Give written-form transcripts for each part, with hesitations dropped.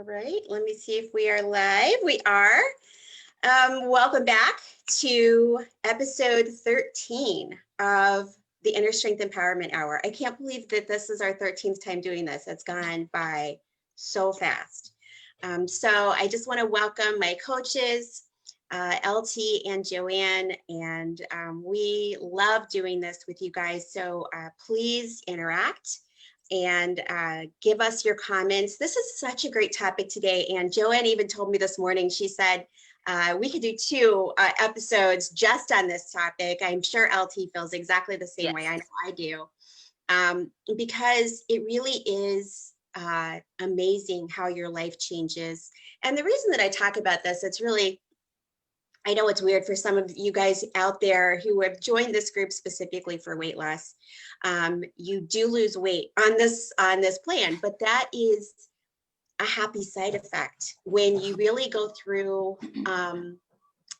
All right, let me see if we are live. We are. Welcome back to episode 13 of the InnerStrength Empowerment Hour. I can't believe that this is our 13th time doing this. It's gone by so fast. So I just want to welcome my coaches, LT and Joanne, and we love doing this with you guys. So please interact and give us your comments. This is such a great topic today. And Joanne even told me this morning, she said, we could do 2 episodes just on this topic. I'm sure LT feels exactly the same way. I know I do. Because it really is amazing how your life changes. And the reason that I talk about this, it's really, I know it's weird for some of you guys out there who have joined this group specifically for weight loss. You do lose weight on this plan, but that is a happy side effect when you really go through,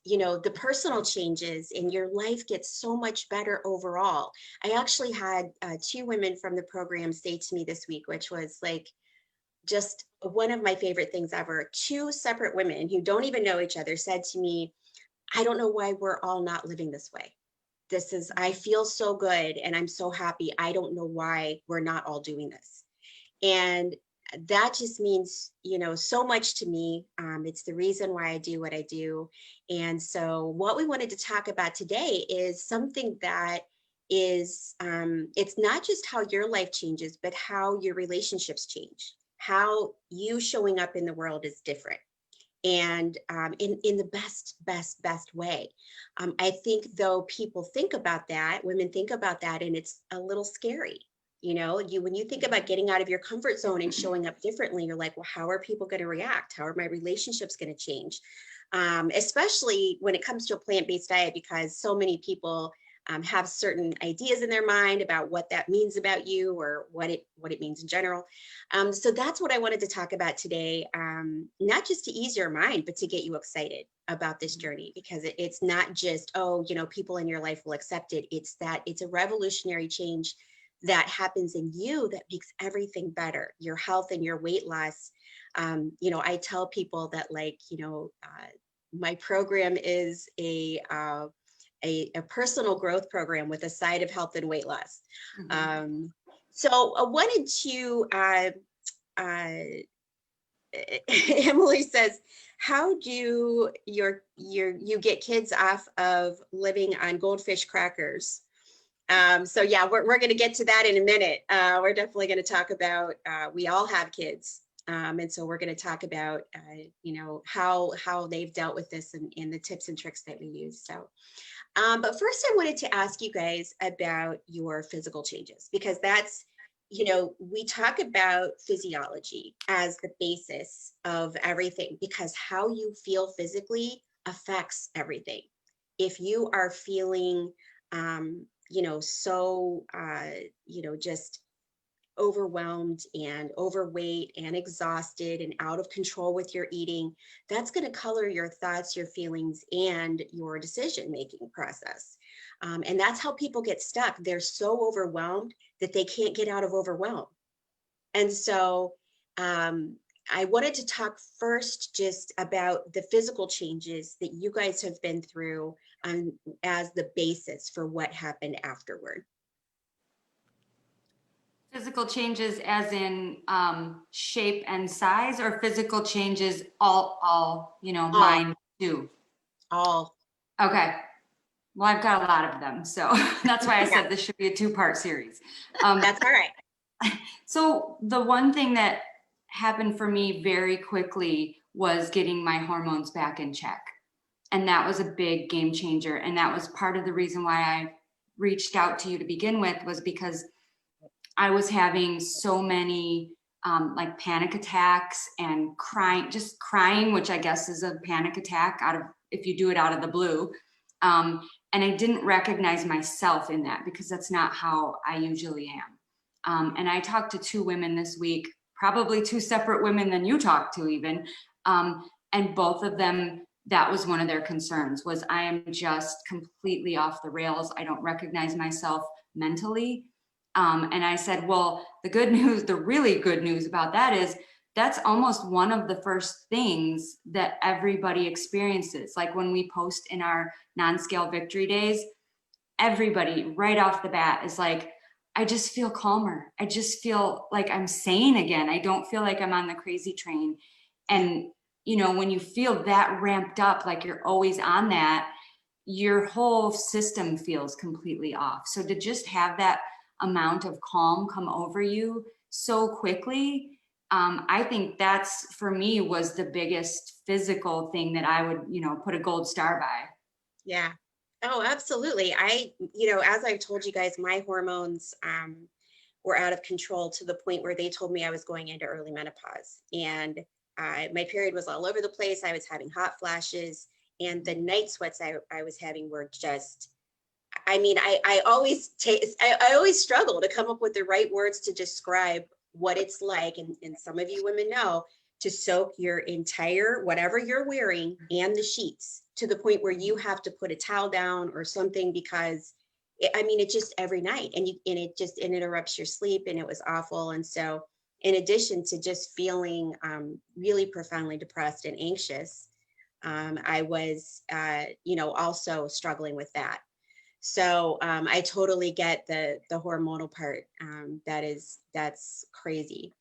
the personal changes and your life gets so much better overall. I actually had 2 women from the program say to me this week, which was like just one of my favorite things ever. 2 separate women who don't even know each other said to me, I don't know why we're all not living this way. I feel so good and I'm so happy. I don't know why we're not all doing this. And that just means, so much to me. It's the reason why I do what I do. And so what we wanted to talk about today is something that is, it's not just how your life changes, but how your relationships change. How you showing up in the world is different. And in the best way. I think though people think about that, women think about that, and it's a little scary. When you think about getting out of your comfort zone and showing up differently, you're like, well, how are people going to react? How are my relationships going to change? Especially when it comes to a plant-based diet, because so many people have certain ideas in their mind about what that means about you or what it means in general. So that's what I wanted to talk about today, not just to ease your mind, but to get you excited about this journey, because it's not just, people in your life will accept it. It's a revolutionary change that happens in you that makes everything better, your health and your weight loss. I tell people that my program is a personal growth program with a side of health and weight loss. Mm-hmm. So I wanted to, Emily says, how do you get kids off of living on goldfish crackers? So yeah, we're going to get to that in a minute. We're definitely going to talk about, we all have kids. And so we're going to talk about, how they've dealt with this and the tips and tricks that we use. So, but first I wanted to ask you guys about your physical changes, because that's, we talk about physiology as the basis of everything, because how you feel physically affects everything. If you are feeling, just overwhelmed and overweight and exhausted and out of control with your eating, that's going to color your thoughts, your feelings, and your decision-making process. And that's how people get stuck. They're so overwhelmed that they can't get out of overwhelm. And so I wanted to talk first just about the physical changes that you guys have been through as the basis for what happened afterward. Physical changes as in shape and size, or physical changes all mine too? All. Okay. Well, I've got a lot of them. So that's why I said this should be a 2-part series. That's all right. So the one thing that happened for me very quickly was getting my hormones back in check. And that was a big game changer. And that was part of the reason why I reached out to you to begin with, was because I was having so many panic attacks and crying, which I guess is a panic attack if you do it out of the blue. And I didn't recognize myself in that, because that's not how I usually am. And I talked to 2 women this week, probably 2 separate women than you talked to even. And both of them, that was one of their concerns, was I am just completely off the rails. I don't recognize myself mentally. And I said, well, the really good news about that is that's almost one of the first things that everybody experiences. Like when we post in our non-scale victory days, everybody right off the bat is like, I just feel calmer. I just feel like I'm sane again. I don't feel like I'm on the crazy train. And, you know, when you feel that ramped up, like you're always on that, your whole system feels completely off. So to just have that amount of calm come over you so quickly, I think that's, for me, was the biggest physical thing that I would, you know, put a gold star by. Yeah. Oh, absolutely. As I've told you guys, my hormones were out of control to the point where they told me I was going into early menopause. And my period was all over the place. I was having hot flashes, and the night sweats I was having were just, I mean, I always I always struggle to come up with the right words to describe what it's like. And some of you women know, to soak your entire, whatever you're wearing and the sheets to the point where you have to put a towel down or something, because it just every night, and it just, it interrupts your sleep, and it was awful. And so in addition to just feeling really profoundly depressed and anxious, I was, also struggling with that. So I totally get the hormonal part. That's crazy.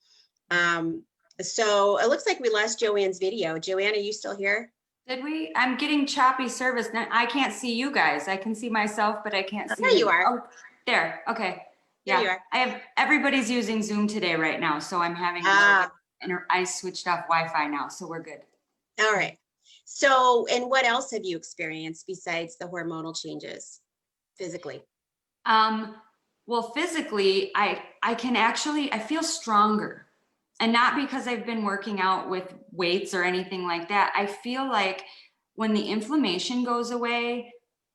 So it looks like we lost Joanne's video. Joanne, are you still here? Did we? I'm getting choppy service. Now, I can't see you guys. I can see myself, but I can't see There you are. Oh, there. Okay. There you Yeah. are. I have, everybody's using Zoom today right now. So I'm having, and I switched off Wi-Fi now. So we're good. All right. So, and what else have you experienced besides the hormonal changes physically? Well, physically, I can actually, I feel stronger. And not because I've been working out with weights or anything like that. I feel like when the inflammation goes away,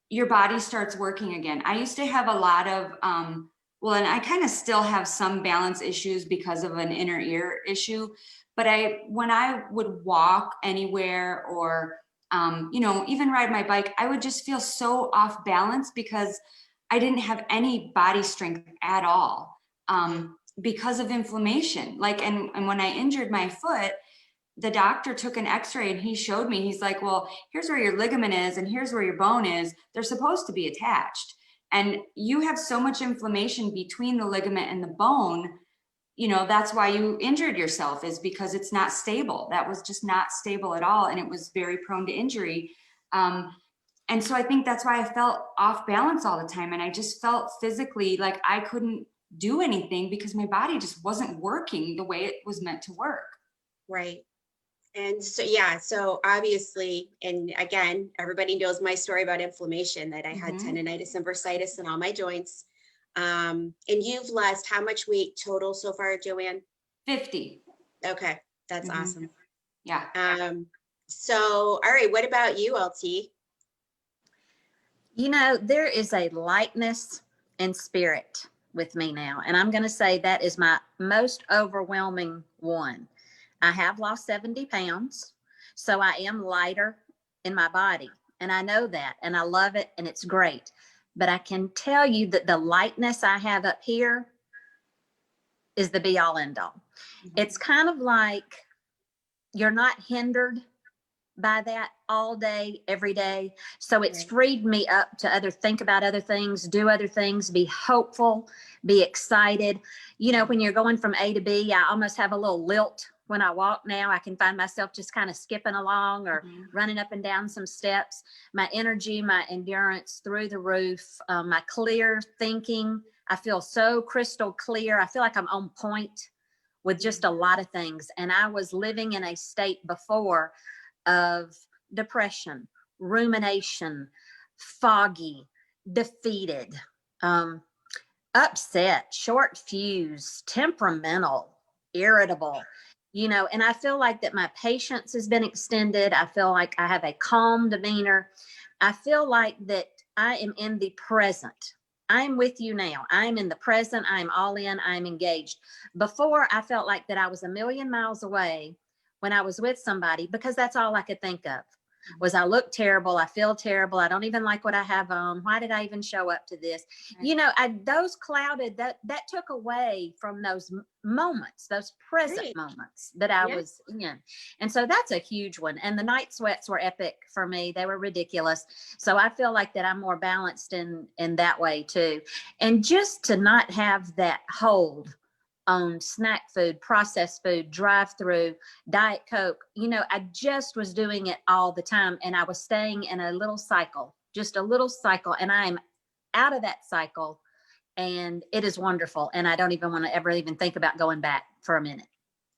your body starts working again. I used to have a lot of, and I kind of still have some balance issues because of an inner ear issue. But when I would walk anywhere or, even ride my bike, I would just feel so off balance because I didn't have any body strength at all. Because of inflammation. Like, and when I injured my foot, the doctor took an x-ray and he showed me, he's like, well, here's where your ligament is and here's where your bone is. They're supposed to be attached. And you have so much inflammation between the ligament and the bone, that's why you injured yourself, is because it's not stable. That was just not stable at all. And it was very prone to injury. And so I think that's why I felt off balance all the time. And I just felt physically like I couldn't do anything because my body just wasn't working the way it was meant to work. Right. And so, yeah, so obviously, and again, everybody knows my story about inflammation, that I had tendonitis and bursitis in all my joints. And you've lost how much weight total so far, Joanne? 50. Okay. That's awesome. Yeah. So, all right. What about you, LT? There is a lightness and spirit with me now. And I'm going to say that is my most overwhelming one. I have lost 70 pounds, so I am lighter in my body. And I know that, and I love it, and it's great. But I can tell you that the lightness I have up here is the be all end all. It's kind of like you're not hindered by that all day, every day. So it's freed me up to think about other things, do other things, be hopeful, be excited. When you're going from A to B, I almost have a little lilt when I walk now. I can find myself just kind of skipping along or running up and down some steps. My energy, my endurance through the roof, my clear thinking. I feel so crystal clear. I feel like I'm on point with just a lot of things. And I was living in a state before of depression, rumination, foggy, defeated, upset, short fuse, temperamental, irritable, and I feel like that my patience has been extended. I feel like I have a calm demeanor. I feel like that I am in the present. I'm with you now. I'm in the present. I'm all in. I'm engaged. Before, I felt like that I was a million miles away when I was with somebody, because that's all I could think of. was I look terrible. I feel terrible. I don't even like what I have on. Why did I even show up to this? Right. You know, those clouded, that took away from those moments, those present Right. moments that I Yeah. was in. And so that's a huge one. And the night sweats were epic for me. They were ridiculous. So I feel like that I'm more balanced in that way too. And just to not have that hold on snack food, processed food, drive-through, Diet Coke. You know, I just was doing it all the time, and I was staying in a little cycle, just a little cycle, and I am out of that cycle, and it is wonderful. And I don't even want to ever even think about going back for a minute.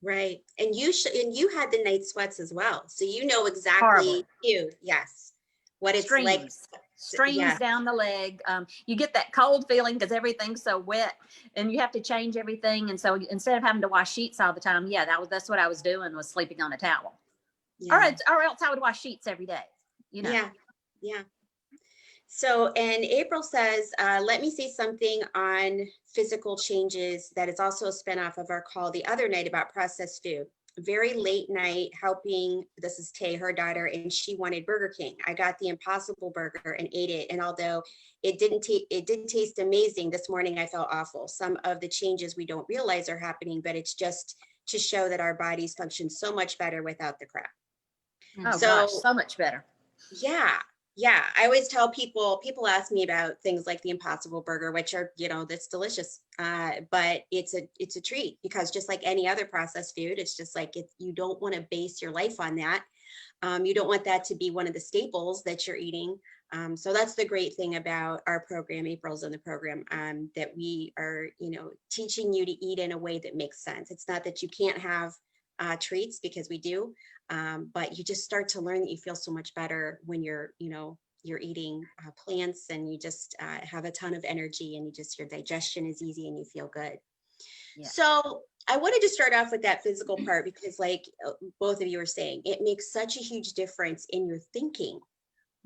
Right. And you had the night sweats as well. So you know exactly Horrible. yes, what it's like. Streams Yeah. down the leg. You get that cold feeling because everything's so wet, and you have to change everything. And so instead of having to wash sheets all the time, yeah, that's what I was doing, was sleeping on a towel. Yeah. Or else I would wash sheets every day. You know. Yeah. Yeah. So, and April says, let me say something on physical changes that is also a spinoff of our call the other night about processed food. Very late night helping, this is Tay, her daughter, and she wanted Burger King. I got the Impossible Burger and ate it. And although it did taste amazing, this morning I felt awful. Some of the changes we don't realize are happening, but it's just to show that our bodies function so much better without the crap. Oh So, gosh, so much better. yeah. Yeah. I always tell people ask me about things like the Impossible Burger, which are, that's delicious. But it's a treat, because just like any other processed food, it's just like, you don't want to base your life on that. You don't want that to be one of the staples that you're eating. So that's the great thing about our program, April's in the program, that we are, teaching you to eat in a way that makes sense. It's not that you can't have treats, because we do, but you just start to learn that you feel so much better when you're eating plants, and you just have a ton of energy, and your digestion is easy and you feel good. Yeah. So I wanted to start off with that physical part, because like both of you are saying, it makes such a huge difference in your thinking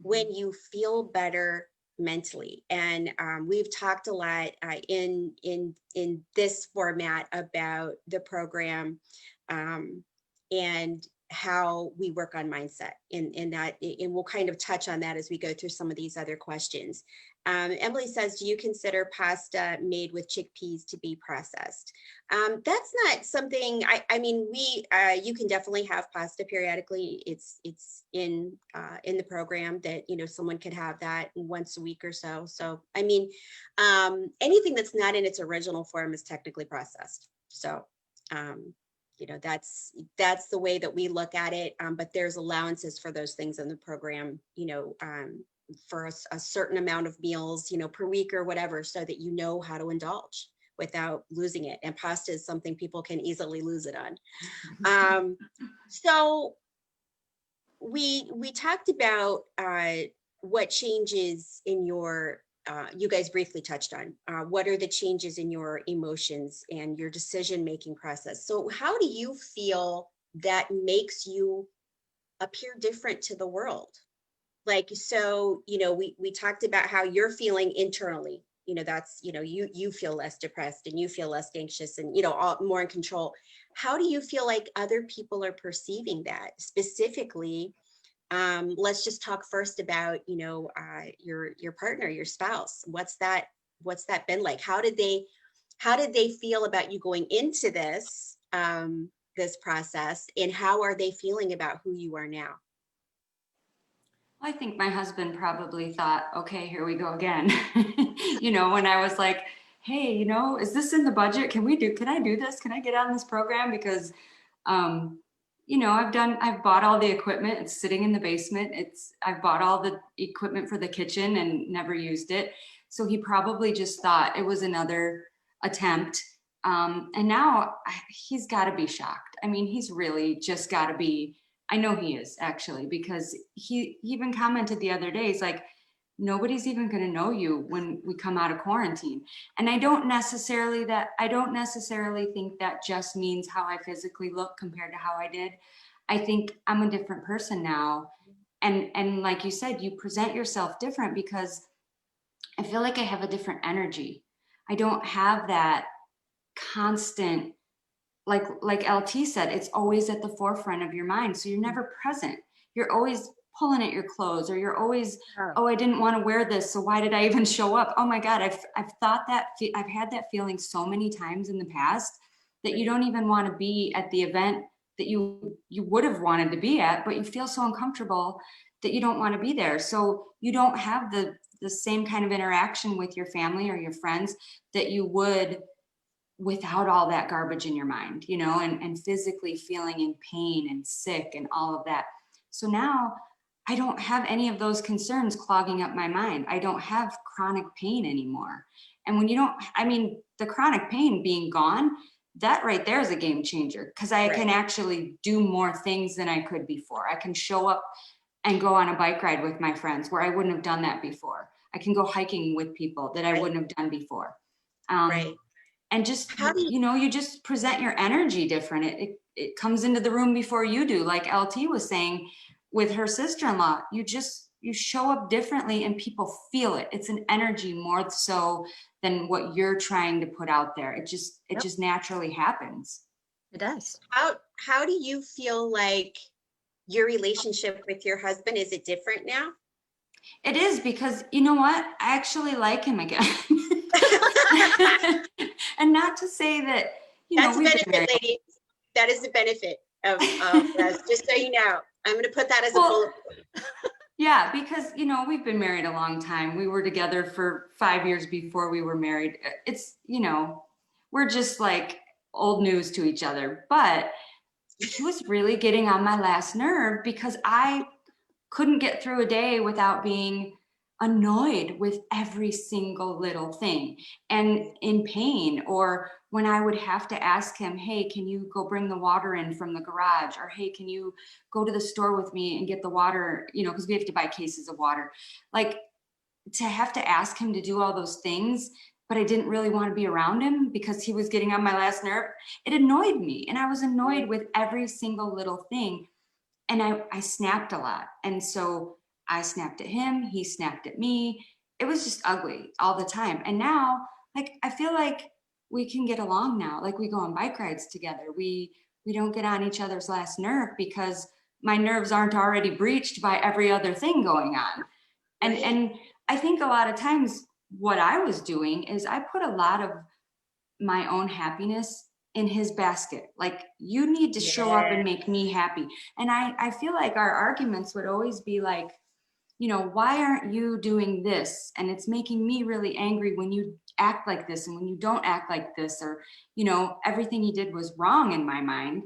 when you feel better mentally. And we've talked a lot in this format about the program, and how we work on mindset, and that, and we'll kind of touch on that as we go through some of these other questions. Emily says, do you consider pasta made with chickpeas to be processed? That's not something, I mean, you can definitely have pasta periodically. It's in the program that, someone could have that once a week or so. So, I mean, anything that's not in its original form is technically processed. So, that's the way that we look at it. But there's allowances for those things in the program, for a certain amount of meals, per week or whatever, so that you know how to indulge without losing it. And pasta is something people can easily lose it on. So we talked about what changes in your, you guys briefly touched on, what are the changes in your emotions and your decision-making process. So how do you feel that makes you appear different to the world? Like, so, we talked about how you're feeling internally, that's, you feel less depressed and you feel less anxious and, more in control. How do you feel like other people are perceiving that specifically? Let's just talk first about, your partner, your spouse. What's that been like? How did they feel about you going into this, this process, and how are they feeling about who you are now? I think my husband probably thought, okay, here we go again. When I was like, hey, is this in the budget? Can I do this? Can I get on this program? Because, I've bought all the equipment. It's sitting in the basement. I've bought all the equipment for the kitchen and never used it. So he probably just thought it was another attempt. And now he's got to be shocked. I mean, he's really just got to be, I know he is actually, because he even commented the other day, he's like, nobody's even going to know you when we come out of quarantine. And I don't necessarily think that just means how I physically look compared to how I did. I think I'm a different person now. And like you said, you present yourself different, because I feel like I have a different energy. I don't have that constant, like LT said, it's always at the forefront of your mind. So you're never present. You're always pulling at your clothes, or you're always, Oh. oh, I didn't want to wear this, so why did I even show up? Oh my God, I've thought that, I've had that feeling so many times in the past that you don't even want to be at the event that you would have wanted to be at, but you feel so uncomfortable that you don't want to be there. So you don't have the same kind of interaction with your family or your friends that you would without all that garbage in your mind, you know, and physically feeling in pain and sick and all of that. So now I don't have any of those concerns clogging up my mind. I don't have chronic pain anymore. And when you don't, I mean, the chronic pain being gone, that right there is a game changer, because I can actually do more things than I could before. I can show up and go on a bike ride with my friends where I wouldn't have done that before. I can go hiking with people that I wouldn't have done before. And just, you know, you just present your energy different. It comes into the room before you do, like LT was saying with her sister-in-law. You show up differently and people feel it. It's an energy more so than what you're trying to put out there. It just naturally happens. It does. How do you feel like your relationship with your husband, is it different now? It is, because you know what? I actually like him again. And not to say that, you That's know, a benefit, ladies. That is the benefit of this, just so you know. I'm going to put that as a bullet point. Yeah, because, you know, we've been married a long time. We were together for 5 years before we were married. It's, you know, we're just like old news to each other. But he was really getting on my last nerve because I couldn't get through a day without being annoyed with every single little thing and in pain. Or when I would have to ask him, hey, can you go bring the water in from the garage? Or hey, can you go to the store with me and get the water, you know, because we have to buy cases of water. Like, to have to ask him to do all those things, but I didn't really want to be around him because he was getting on my last nerve. It annoyed me, and I was annoyed with every single little thing. And I snapped a lot. And so I snapped at him, he snapped at me. It was just ugly all the time. And now, like, I feel like we can get along now. Like, we go on bike rides together. We don't get on each other's last nerve because my nerves aren't already breached by every other thing going on. And I think a lot of times what I was doing is I put a lot of my own happiness in his basket. Like, you need to show up and make me happy. And I feel like our arguments would always be like, you know, why aren't you doing this? And it's making me really angry when you act like this and when you don't act like this, or, you know, everything he did was wrong in my mind.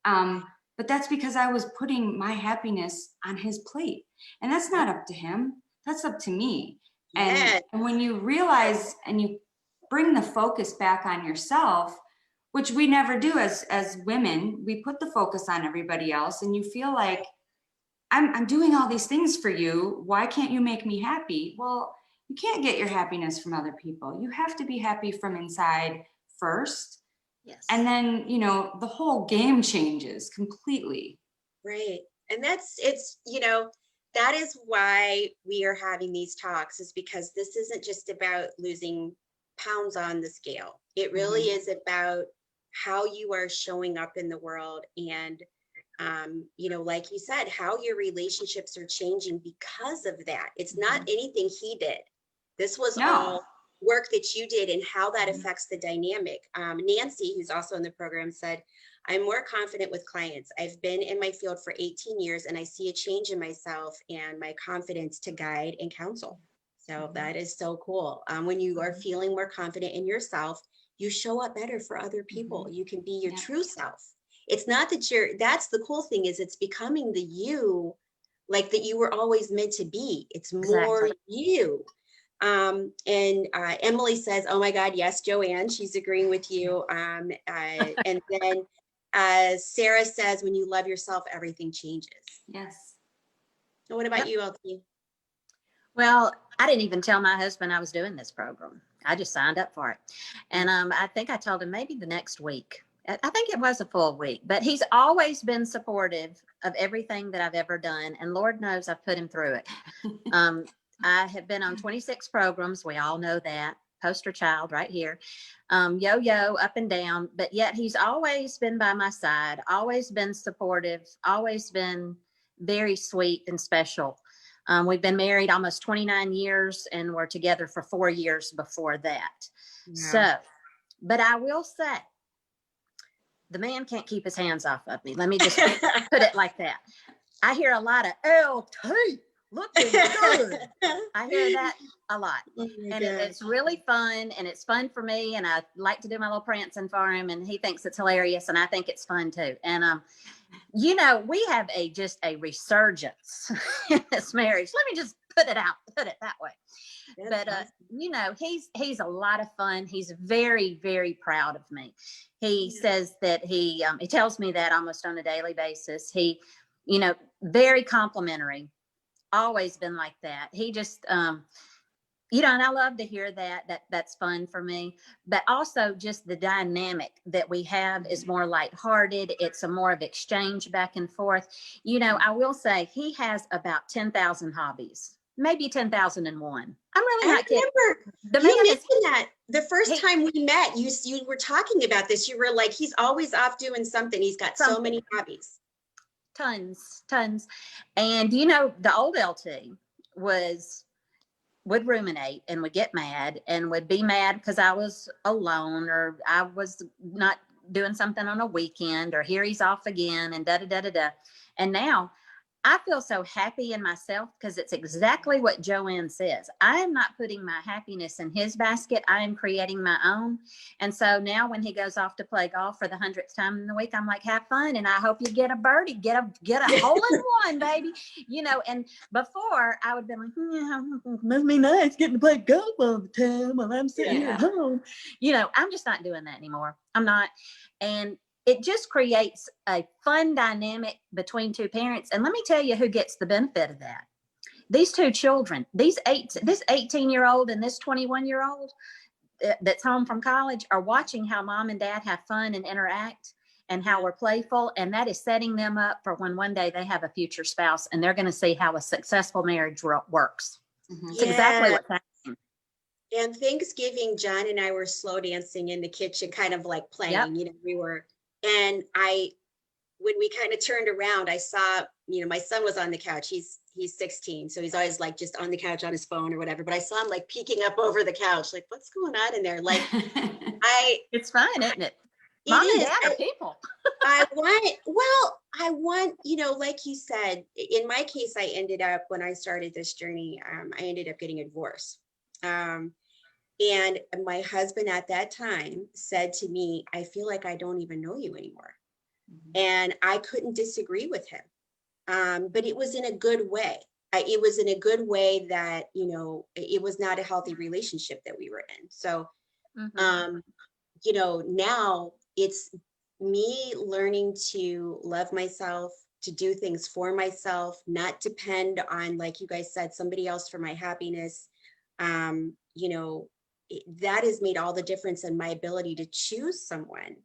But that's because I was putting my happiness on his plate. And that's not up to him. That's up to me. And when you realize and you bring the focus back on yourself, which we never do as women, we put the focus on everybody else, and you feel like, I'm doing all these things for you. Why can't you make me happy? Well, you can't get your happiness from other people. You have to be happy from inside first. Yes. And then, you know, the whole game changes completely. Right. And it's, you know, that is why we are having these talks, is because this isn't just about losing pounds on the scale. It really is about how you are showing up in the world. And you know, like you said, how your relationships are changing because of that. It's not anything he did. This was all work that you did and how that affects the dynamic. Nancy, who's also in the program, said, I'm more confident with clients. I've been in my field for 18 years and I see a change in myself and my confidence to guide and counsel. So that is so cool. When you are feeling more confident in yourself, you show up better for other people. You can be your true self. It's not that that's the cool thing, is it's becoming the you, like that you were always meant to be. It's more you. And Emily says, oh my God, yes, Joanne, she's agreeing with you. And then Sarah says, when you love yourself, everything changes. Yes. And what about you, LT? Well, I didn't even tell my husband I was doing this program. I just signed up for it. And I think I told him maybe the next week. I think it was a full week, but he's always been supportive of everything that I've ever done. And Lord knows I've put him through it. I have been on 26 programs. We all know that. Poster child right here. Yo-yo, up and down. But yet he's always been by my side, always been supportive, always been very sweet and special. We've been married almost 29 years and we're together for 4 years before that. Yeah. So, but I will say, the man can't keep his hands off of me. Let me just put it like that. I hear a lot of LT, looking good. I hear that a lot. Oh my And it's really fun, and it's fun for me. And I like to do my little prancing for him, and he thinks it's hilarious, and I think it's fun too. And you know, we have just a resurgence in this marriage. Let me just put it that way. That's But awesome. you know, he's a lot of fun. He's very, very proud of me. He says that he tells me that almost on a daily basis. He, you know, very complimentary, always been like that. He just you know, and I love to hear that. That's fun for me. But also just the dynamic that we have is more lighthearted. It's a more of exchange back and forth. You know, I will say he has about 10,000 hobbies, maybe 10,001. I'm really I not kidding. remember The you man is mentioned that the first he- time we met. You were talking about this. You were like, he's always off doing something. He's got so many hobbies. tons. And you know, the old LT would ruminate and would get mad and would be mad because I was alone or I was not doing something on a weekend, or here he's off again, and da da da da da. And now I feel so happy in myself because it's exactly what Joanne says. I am not putting my happiness in his basket. I am creating my own. And so now when he goes off to play golf for the 100th time in the week, I'm like, have fun. And I hope you get a birdie, get a hole in one, baby. You know, and before I would be like, must be nice getting to play golf all the time while I'm sitting here at home. You know, I'm just not doing that anymore. I'm not. And it just creates a fun dynamic between two parents. And let me tell you who gets the benefit of that. These two children, this 18-year-old and this 21-year-old that's home from college are watching how mom and dad have fun and interact and how we're playful. And that is setting them up for when one day they have a future spouse and they're going to see how a successful marriage works. It's exactly what's happening. And Thanksgiving, John and I were slow dancing in the kitchen, kind of like playing, you know, we were. And when we kind of turned around, I saw, you know, my son was on the couch. He's 16. So he's always like just on the couch on his phone or whatever. But I saw him like peeking up over the couch, like, what's going on in there? Like, it's fun, isn't it? Mom and dad are people. I want, you know, like you said, in my case, I ended up, when I started this journey, I ended up getting a divorce. And my husband at that time said to me, I feel like I don't even know you anymore. And I couldn't disagree with him. But it was in a good way. It was in a good way that, you know, it was not a healthy relationship that we were in. So, you know, now it's me learning to love myself, to do things for myself, not depend on, like you guys said, somebody else for my happiness. You know, that has made all the difference in my ability to choose someone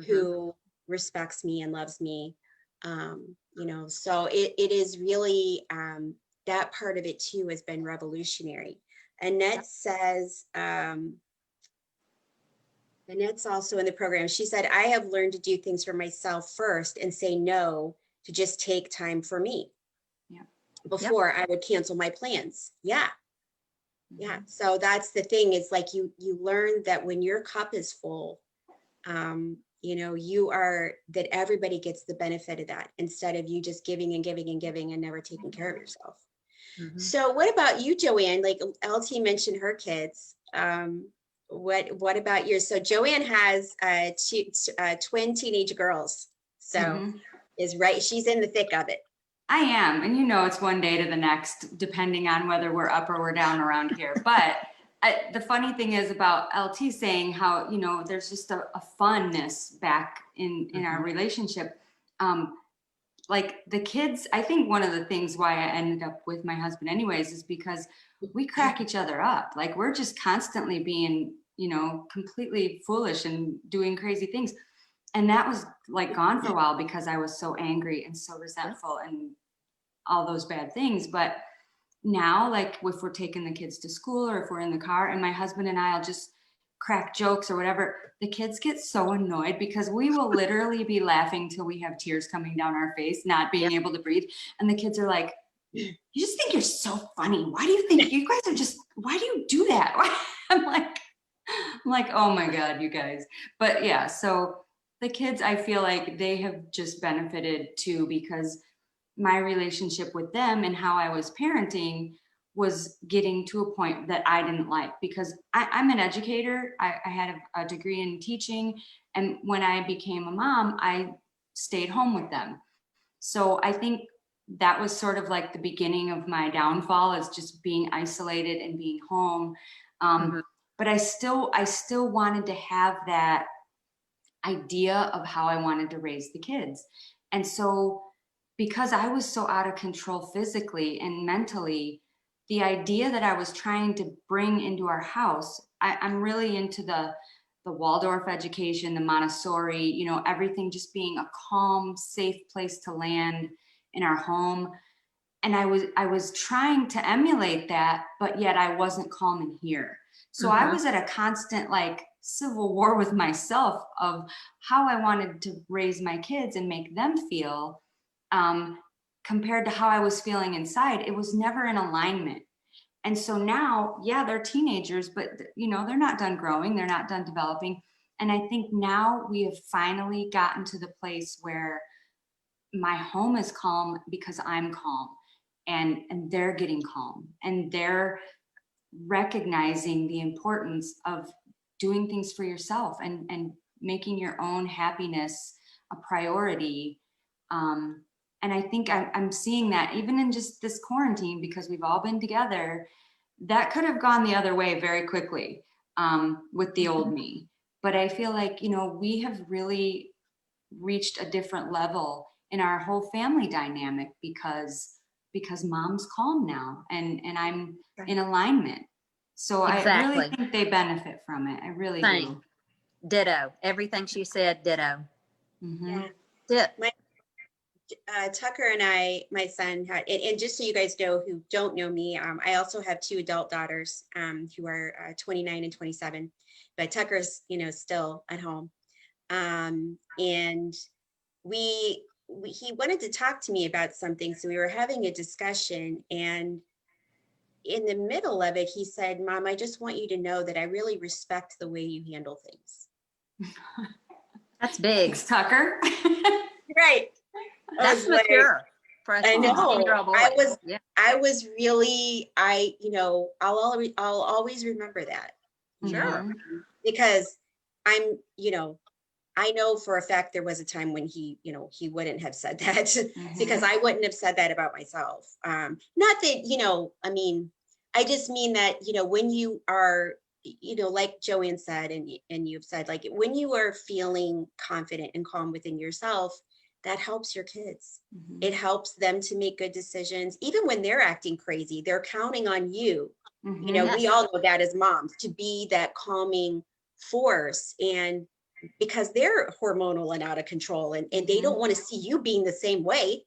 who respects me and loves me. You know, so it is really, that part of it too has been revolutionary. Annette says, Annette's also in the program. She said, I have learned to do things for myself first and say no to just take time for me. Before I would cancel my plans. Yeah. So that's the thing, is like you learn that when your cup is full, you know, that everybody gets the benefit of that, instead of you just giving and giving and giving and never taking care of yourself. So what about you, Joanne? Like LT mentioned her kids. What about yours? So Joanne has twin teenage girls. So she's in the thick of it. I am. And you know, it's one day to the next, depending on whether we're up or we're down around here. But the funny thing is about LT saying how, you know, there's just a funness back in our relationship. Like the kids, I think one of the things why I ended up with my husband anyways is because we crack each other up. Like we're just constantly being, you know, completely foolish and doing crazy things. And that was like gone for a while because I was so angry and so resentful and all those bad things. But now, like if we're taking the kids to school or if we're in the car, and my husband and I'll just crack jokes or whatever, the kids get so annoyed because we will literally be laughing till we have tears coming down our face, not being able to breathe. And the kids are like, you just think you're so funny. Why do you think you guys are just, why do you do that? I'm like, oh my God, you guys. But yeah, so the kids, I feel like they have just benefited too, because my relationship with them and how I was parenting was getting to a point that I didn't like, because I'm an educator. I had a degree in teaching. And when I became a mom, I stayed home with them. So I think that was sort of like the beginning of my downfall, is just being isolated and being home. But I still wanted to have that idea of how I wanted to raise the kids. And so because I was so out of control physically and mentally, the idea that I was trying to bring into our house, I'm really into the Waldorf education, the Montessori, you know, everything just being a calm, safe place to land in our home. And I was trying to emulate that, but yet I wasn't calm in here. So I was at a constant like civil war with myself of how I wanted to raise my kids and make them feel, compared to how I was feeling inside. It was never in alignment. And so now, yeah, they're teenagers, but you know, they're not done growing, they're not done developing. And I think now we have finally gotten to the place where my home is calm because I'm calm, and they're getting calm, and they're recognizing the importance of doing things for yourself and making your own happiness a priority. And I think I'm seeing that even in just this quarantine, because we've all been together, that could have gone the other way very quickly, with the old me. But I feel like, you know, we have really reached a different level in our whole family dynamic because mom's calm now, and I'm in alignment. So I really Exactly. think they benefit from it. I really Same. do. Ditto. Everything she said, ditto. Mm-hmm. Yeah. Tucker and I, my son had, and just so you guys know who don't know me, I also have two adult daughters who are 29 and 27, but Tucker's, you know, still at home. And he wanted to talk to me about something. So we were having a discussion, and in the middle of it, he said, Mom, I just want you to know that I really respect the way you handle things. That's big. Thanks, Tucker. Right. That's mature for a I know. 16-year-old boy. I was really, you know, I'll always remember that. Sure. Because I'm, you know, I know for a fact there was a time when he, you know, he wouldn't have said that because I wouldn't have said that about myself. Not that, you know, I mean, I just mean that, you know, when you are, you know, like Joanne said, and you've said, like, when you are feeling confident and calm within yourself, that helps your kids. It helps them to make good decisions. Even when they're acting crazy, they're counting on you. You know, we all know that as moms, to be that calming force, and because they're hormonal and out of control, and they don't want to see you being the same way,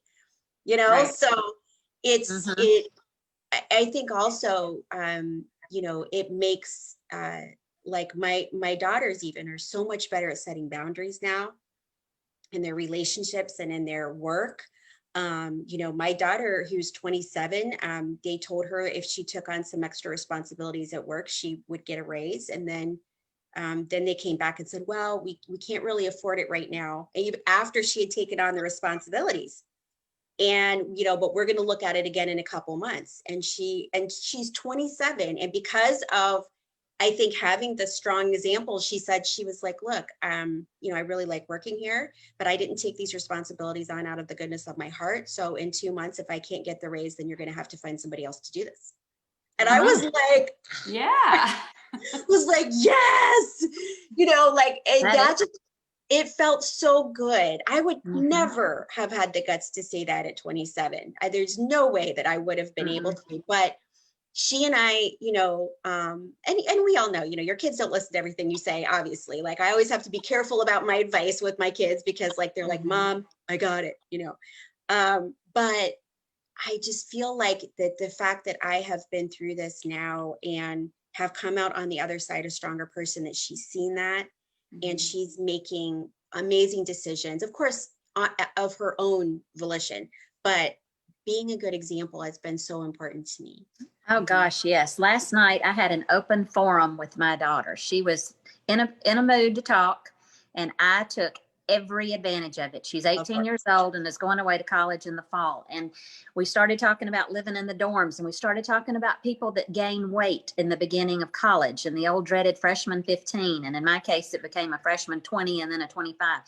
you know. Right. So it's I think also you know, it makes like my daughters even are so much better at setting boundaries now in their relationships and in their work. You know, my daughter, who's 27, they told her if she took on some extra responsibilities at work, she would get a raise. And then they came back and said, well, we can't really afford it right now, even after she had taken on the responsibilities. And, you know, but we're going to look at it again in a couple months. And she's 27. And because of, I think, having the strong example, she said, she was like, look, you know, I really like working here, but I didn't take these responsibilities on out of the goodness of my heart. So in 2 months, if I can't get the raise, then you're going to have to find somebody else to do this. And I was like, yeah, was like, yes, you know, like, and that just, it felt so good. I would never have had the guts to say that at 27. There's no way that I would have been able to, but she and I, you know, and we all know, you know, your kids don't listen to everything you say, obviously. Like, I always have to be careful about my advice with my kids because, like, they're like, Mom, I got it, you know. But I just feel like that the fact that I have been through this now, and have come out on the other side a stronger person, that she's seen that, and she's making amazing decisions, of course, of her own volition, but being a good example has been so important to me. Oh gosh, yes. Last night I had an open forum with my daughter. She was in a mood to talk, and I took every advantage of it. She's 18 years old and is going away to college in the fall. And we started talking about living in the dorms, and we started talking about people that gain weight in the beginning of college, and the old dreaded freshman 15. And in my case, it became a freshman 20 and then a 25.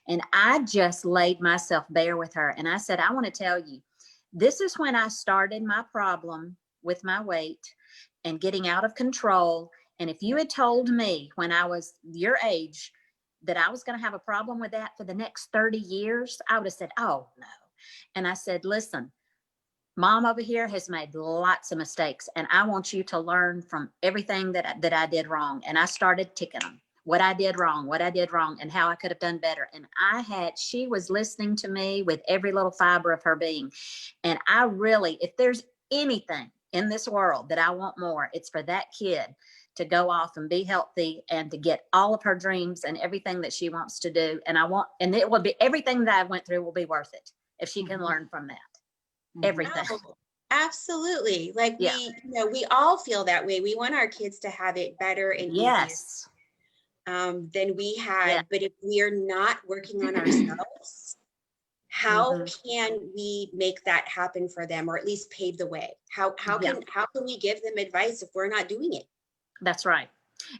And I just laid myself bare with her. And I said, I want to tell you, this is when I started my problem with my weight and getting out of control. And if you had told me when I was your age that I was going to have a problem with that for the next 30 years, I would have said, oh no. And I said, listen, Mom over here has made lots of mistakes, and I want you to learn from everything that I did wrong. And I started ticking them. What I did wrong, and how I could have done better. And she was listening to me with every little fiber of her being. And I really, if there's anything in this world that I want more, it's for that kid to go off and be healthy and to get all of her dreams and everything that she wants to do. And it will be, everything that I went through will be worth it if she can learn from that. Everything. Oh, absolutely. Like we all feel that way. We want our kids to have it better and easier than we had. But if we are not working on ourselves, how can we make that happen for them, or at least pave the way? How can we give them advice if we're not doing it? That's right.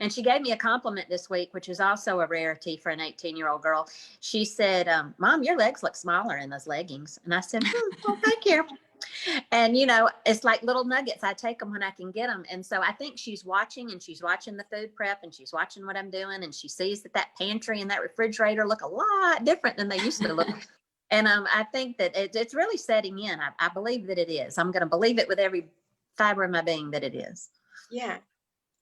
And she gave me a compliment this week, which is also a rarity for an 18-year-old girl. She said, Mom, your legs look smaller in those leggings. And I said, well, thank you. And, it's like little nuggets. I take them when I can get them. And so I think she's watching the food prep, and she's watching what I'm doing. And she sees that pantry and that refrigerator look a lot different than they used to look. And I think that it's really setting in. I believe that it is. I'm going to believe it with every fiber of my being that it is. Yeah.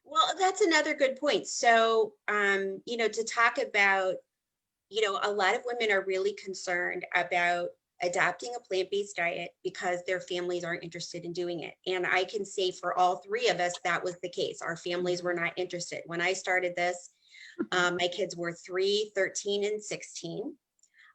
Well, that's another good point. So, to talk about, a lot of women are really concerned about adopting a plant-based diet because their families aren't interested in doing it. And I can say for all three of us, that was the case. Our families were not interested. When I started this, my kids were 3, 13, and 16.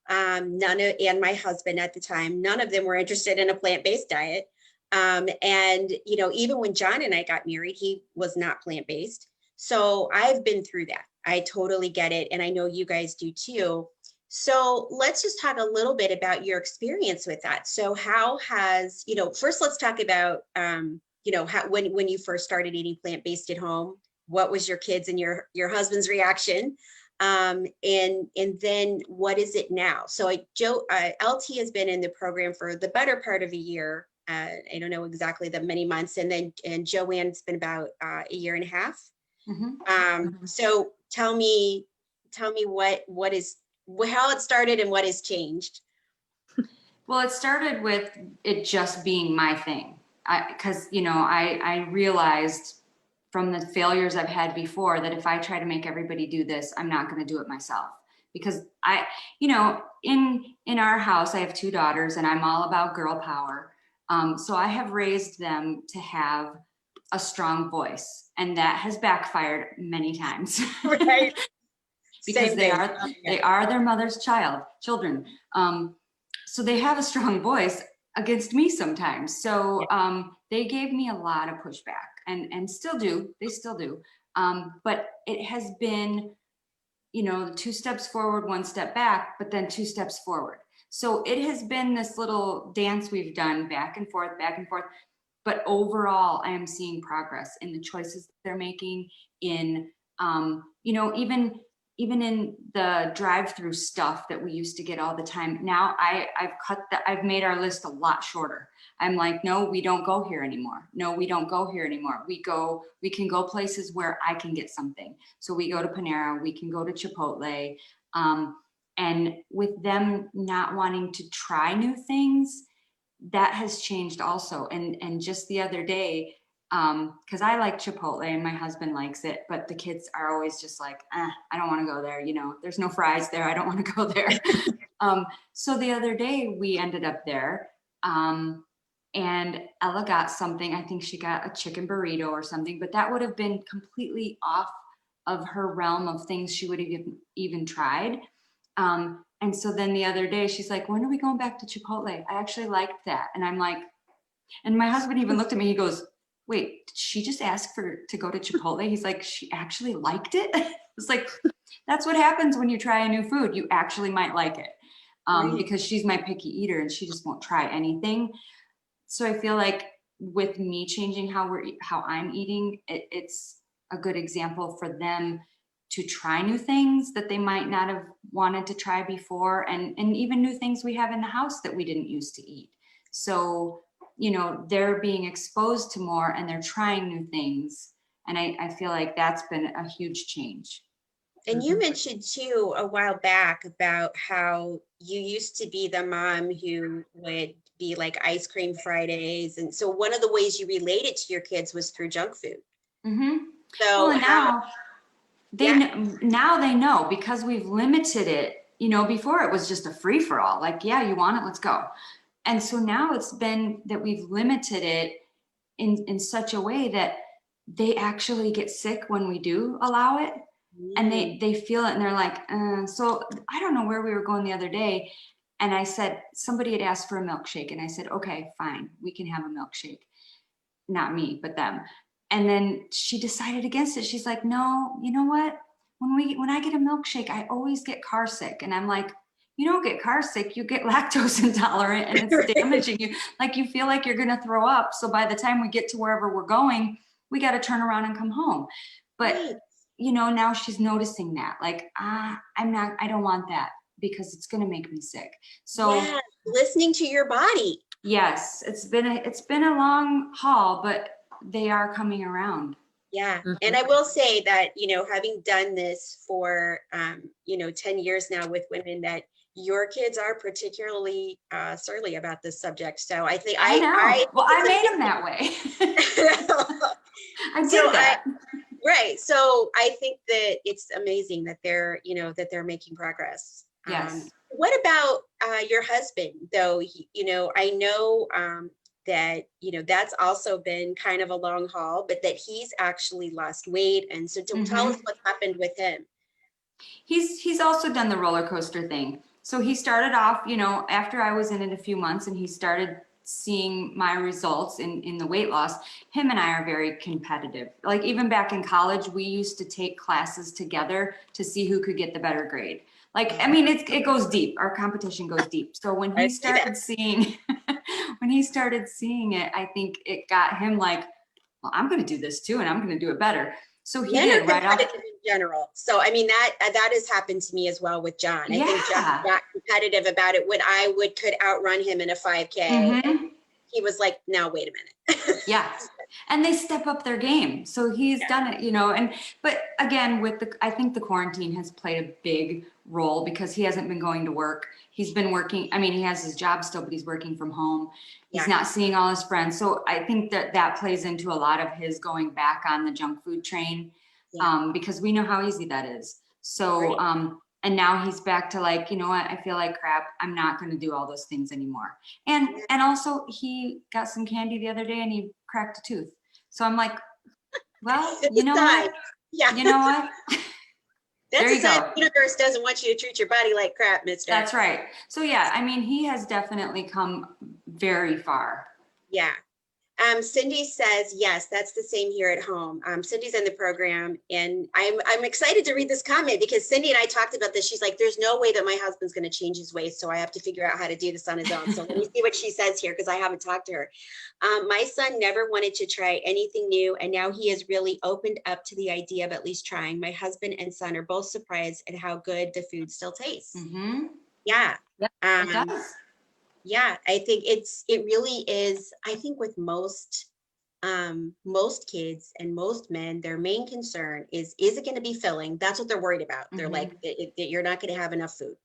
And my husband at the time, none of them were interested in a plant-based diet. And, even when John and I got married, he was not plant-based. So I've been through that. I totally get it. And I know you guys do too. So let's just talk a little bit about your experience with that. So how has, first let's talk about, how, when you first started eating plant-based at home, what was your kids and your husband's reaction? And then what is it now? So LT has been in the program for the better part of a year. I don't know exactly the many months. And Joanne's been about a year and a half. So tell me how it started and what has changed. Well, it started with it just being my thing. Because I realized from the failures I've had before that if I try to make everybody do this, I'm not going to do it myself. Because in our house, I have 2 daughters, and I'm all about girl power. So I have raised them to have a strong voice, and that has backfired many times. Right. Because they are their mother's children. So they have a strong voice against me sometimes. So they gave me a lot of pushback, and still do. They still do. But it has been, 2 steps forward, 1 step back, but then 2 steps forward. So it has been this little dance we've done back and forth. But overall, I am seeing progress in the choices they're making, in, even in the drive-through stuff that we used to get all the time. Now I've made our list a lot shorter. I'm like, no, we don't go here anymore. No, we don't go here anymore. We can go places where I can get something. So we go to Panera, we can go to Chipotle. And with them not wanting to try new things, that has changed also. And just the other day, because I like Chipotle and my husband likes it, but the kids are always just like, I don't want to go there. There's no fries there. I don't want to go there. So the other day we ended up there, and Ella got something. I think she got a chicken burrito or something, but that would have been completely off of her realm of things she would have even tried. And so then the other day she's like, when are we going back to Chipotle? I actually liked that. And I'm like, and my husband even looked at me, he goes, wait, did she just ask to go to Chipotle? He's like, she actually liked it? It's like, that's what happens when you try a new food. You actually might like it. Right. Because she's my picky eater and she just won't try anything. So I feel like with me changing how I'm eating, it's a good example for them to try new things that they might not have wanted to try before, and even new things we have in the house that we didn't used to eat. So, you know, they're being exposed to more and they're trying new things. And I feel like that's been a huge change. And you mentioned too a while back about how you used to be the mom who would be like ice cream Fridays. And so one of the ways you related to your kids was through junk food. Mm-hmm. So Well, and how, now they know, because we've limited it. You know, before it was just a free for all, like, yeah, you want it, let's go. And so now it's been that we've limited it in such a way that they actually get sick when we do allow it. And they feel it and they're like, so I don't know where we were going the other day. And I said, somebody had asked for a milkshake. And I said, okay, fine, we can have a milkshake. Not me, but them. And then she decided against it. She's like, no, you know what? When I get a milkshake, I always get car sick. And I'm like, you don't get car sick, you get lactose intolerant and it's damaging you. Like, you feel like you're going to throw up. So by the time we get to wherever we're going, we got to turn around and come home. But you know, now she's noticing that, like, I don't want that because it's going to make me sick. So yeah, listening to your body. yes, it's been a long haul, but they are coming around. Yeah. And I will say that, you know, having done this for, 10 years now with women, that your kids are particularly surly about this subject. So I think I made them that way. I did that. Right. So I think that it's amazing that they're making progress. Yes. What about your husband, though? I know that, that's also been kind of a long haul, but that he's actually lost weight. And so tell us what happened with him. He's also done the roller coaster thing. So he started off, after I was in it a few months and he started seeing my results in the weight loss. Him and I are very competitive. Like, even back in college, we used to take classes together to see who could get the better grade. Like, I mean, it goes deep. Our competition goes deep. So when he started seeing it, I think it got him like, well, I'm going to do this too, and I'm going to do it better. So he did right off. In general. So I mean, that has happened to me as well with John. I think John got competitive about it when I could outrun him in a 5K. He was like, now wait a minute. Yeah. And they step up their game. So he's done it, but again, I think the quarantine has played a big role because he hasn't been going to work. He's been working. I mean, he has his job still, but he's working from home. He's not seeing all his friends. So I think that plays into a lot of his going back on the junk food train, because we know how easy that is. So, and now he's back to like, you know what, I feel like crap. I'm not going to do all those things anymore. And also he got some candy the other day and he cracked a tooth. So I'm like, well, you know what? Yeah. You know what? That's a sign the universe doesn't want you to treat your body like crap, mister. That's right. So yeah, I mean, he has definitely come very far. Yeah. Cindy says, yes, that's the same here at home. Cindy's in the program, and I'm excited to read this comment because Cindy and I talked about this. She's like, there's no way that my husband's going to change his ways, so I have to figure out how to do this on his own. So let me see what she says here, because I haven't talked to her. My son never wanted to try anything new, and now he has really opened up to the idea of at least trying. My husband and son are both surprised at how good the food still tastes. Yeah. It does. Yeah, I think it really is. I think with most kids and most men, their main concern is it going to be filling? That's what they're worried about. They're like, that you're not going to have enough food,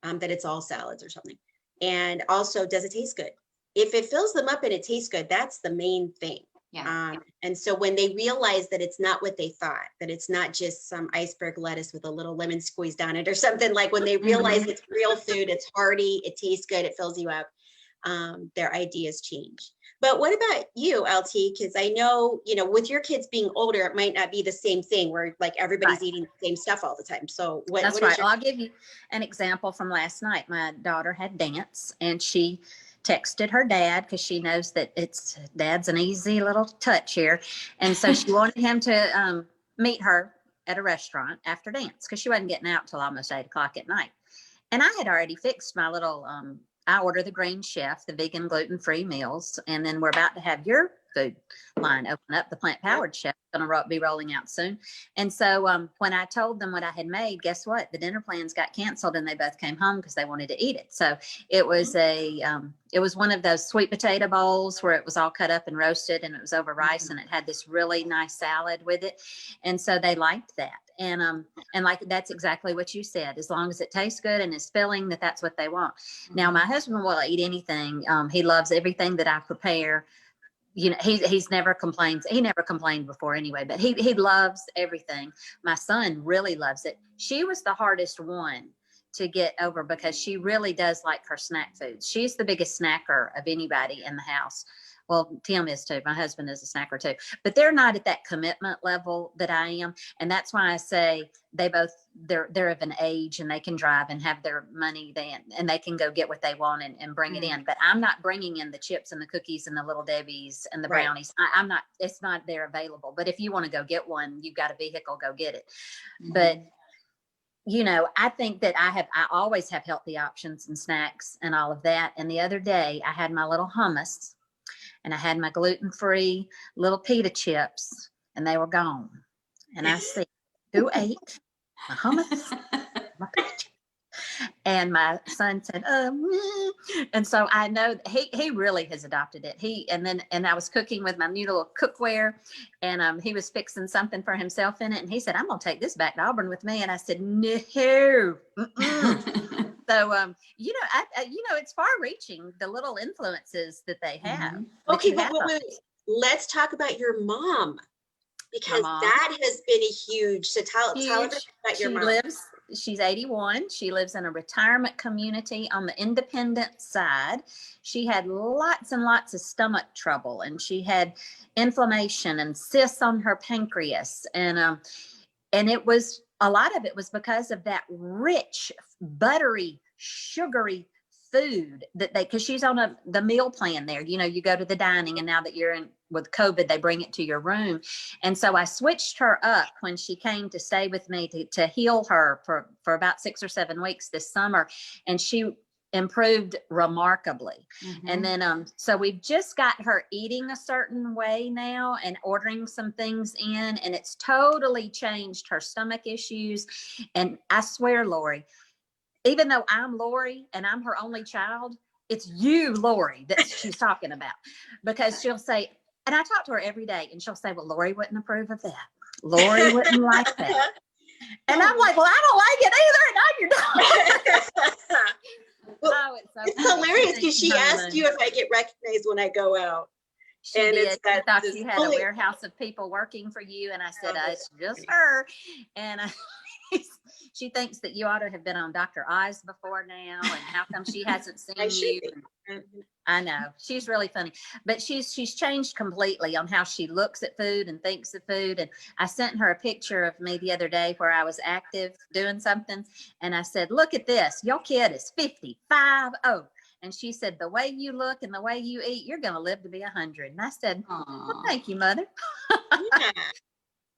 that it's all salads or something. And also, does it taste good? If it fills them up and it tastes good, that's the main thing. Yeah. And so when they realize that it's not what they thought, that it's not just some iceberg lettuce with a little lemon squeezed on it or something, like when they realize it's real food, it's hearty, it tastes good, it fills you up, their ideas change. But what about you, LT? Because I know, with your kids being older, it might not be the same thing where like everybody's Right. eating the same stuff all the time. So That's what right. is your Well, I'll give you an example from last night. My daughter had dance and she texted her dad because she knows that dad's an easy little touch here. And so she wanted him to meet her at a restaurant after dance because she wasn't getting out till almost 8 o'clock at night. And I had already fixed my little, I order the Green Chef, the vegan gluten-free meals. And then we're about to have your food line open up. The plant-powered chef is going to be rolling out soon. And so when I told them what I had made, guess what? The dinner plans got canceled and they both came home because they wanted to eat it. So it was it was one of those sweet potato bowls where it was all cut up and roasted and it was over rice and it had this really nice salad with it. And so they liked that. And like, that's exactly what you said. As long as it tastes good and is filling, that's what they want. Now, my husband will eat anything. He loves everything that I prepare. He's never complains. He never complained before anyway, but he loves everything. My son really loves it. She was the hardest one to get over because she really does like her snack foods. She's the biggest snacker of anybody in the house. Well, Tim is too. My husband is a snacker too, but they're not at that commitment level that I am. And that's why I say they're of an age and they can drive and have their money then, and they can go get what they want and bring it in. But I'm not bringing in the chips and the cookies and the little Debbie's and the brownies. I'm not, it's not there available. But if you want to go get one, you've got a vehicle, go get it. But I think that I always have healthy options and snacks and all of that. And the other day I had my little hummus and I had my gluten-free little pita chips and they were gone. And I said, who ate my hummus? My pita chips? And my son said, and so I know he really has adopted it. And I was cooking with my new little cookware and he was fixing something for himself in it. And he said, I'm going to take this back to Auburn with me. And I said, no. So, it's far reaching, the little influences that they have. Okay, but wait. Let's talk about your mom, because that has been a huge, so tell everyone about your mom. She's 81. She lives in a retirement community on the independent side. She had lots and lots of stomach trouble and she had inflammation and cysts on her pancreas. And it was, a lot of it was because of that rich, buttery, sugary food because she's on the meal plan there. You go to the dining, and now that you're in with COVID, they bring it to your room. And so I switched her up when she came to stay with me to heal her for about 6 or 7 weeks this summer. And she improved remarkably. And then, so we've just got her eating a certain way now and ordering some things in, and it's totally changed her stomach issues. And I swear, Lori, even though I'm Lori and I'm her only child, it's you, Lori, that she's talking about, because she'll say, and I talk to her every day and she'll say, well, Lori wouldn't approve of that. Lori wouldn't like that. And I'm like, well, I don't like it either. And I'm your dog. Well, it's hilarious because she asked you if I get recognized when I go out. She did. She thought you had a warehouse of people working for you. And I said, it's just her. And she thinks that you ought to have been on Dr. Oz before now. And how come she hasn't seen you? I know. She's really funny. But she's changed completely on how she looks at food and thinks of food. And I sent her a picture of me the other day where I was active doing something. And I said, look at this. Your kid is 55. And she said, the way you look and the way you eat, you're going to live to be 100. And I said, well, thank you, Mother.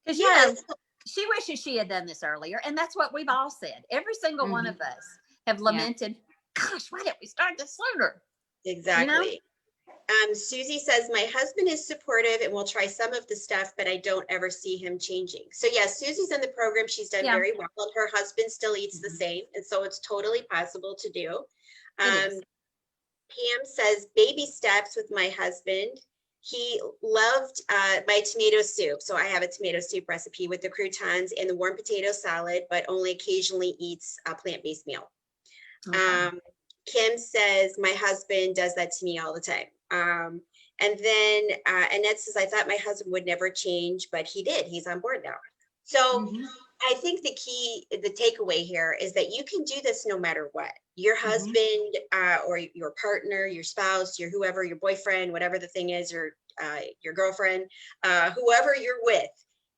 Because, she wishes she had done this earlier. And that's what we've all said. Every single one of us have lamented, gosh, why didn't we start this sooner? Exactly. Susie says, my husband is supportive and will try some of the stuff, but I don't ever see him changing. So yes, Susie's in the program. She's done very well. And her husband still eats the same. And so it's totally possible to do. Pam says, baby steps with my husband. He loved my tomato soup. So I have a tomato soup recipe with the croutons and the warm potato salad, but only occasionally eats a plant-based meal. Kim says, my husband does that to me all the time. And then Annette says, I thought my husband would never change, but he did. He's on board now. So Mhm. I think the takeaway here is that you can do this no matter what. Your Mhm. husband or your partner, your spouse, your whoever, your boyfriend, whatever the thing is, your girlfriend, whoever you're with,